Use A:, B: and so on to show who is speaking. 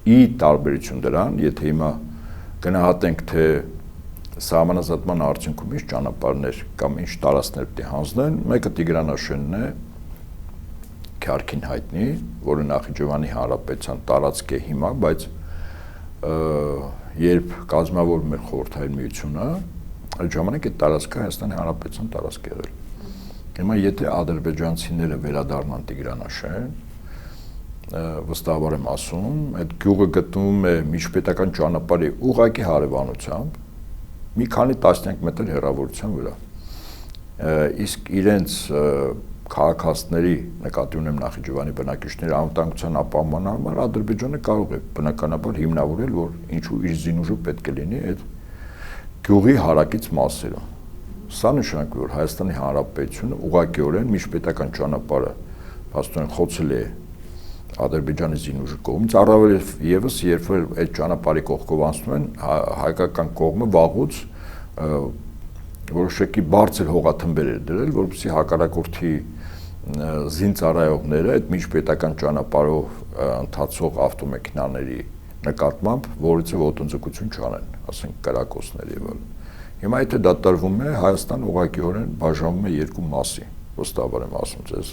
A: ի տարբերություն դրան, եթե հիմա գնահատենք, թե սահմանազատման արդյունքում ինչ ճանապարհներ կամ ինչ տարածքներ պետք է հանձնեն, մեկը Տիգրանաշենն է, Քյարքին հայտնի, որը Նախիջևանի Հանրապետության տարածք է հիմա, բայց երբ կազմավորվում էր Խորհրդային Միությունը, այդ ժամանակ այդ տարածքը Հայաստանի Հանրապետության տարածք եղել։ Հիմա եթե ադրբեջանցիները վերադառնան Տիգրանաշեն, վստահաբար եմ ասում, այդ գյուղը գտնվում է միջպետական ճանապարհի ուղղակի հարևանությամբ, մի քանի տասնյակ մետր հեռավորության վրա։ Իսկ իրենց քաղաքացիների, նկատի ունեմ Նախիջևանի բնակիչների անվտանգության ապահովման համար Ադրբեջանը կարող է բնականաբար հիմնավորել, որ ինչու իր զինուժը պետք է լինի այդ գյուղի հարակից մասերում։ Սա նշանակում է, որ Հայաստանի Հանրապետությունը ուղղակիորեն միջպետական ճանապարհը փաստորեն խոցել է Ադրբեջանի զինուժի կողմից, առավել եւս երբ որ այդ ճանապարհի կողքով անցնում են, հայկական կողմը վաղուց որոշակի բարձր հողաթմբեր էր դրել, որպեսզի հակառակորդի զինծառայողները այդ միջպետական ճանապարհով ընթացող ավտոմեքենաների նկատմամբ որից ոտնձգություն չանեն, ասենք կրակոցներ եւ այլն։ Հիմա եթե դա տրվում է, Հայաստանը ուղղակիորեն բաժանվում է երկու մասի, վստահաբար եմ ասում ձեզ։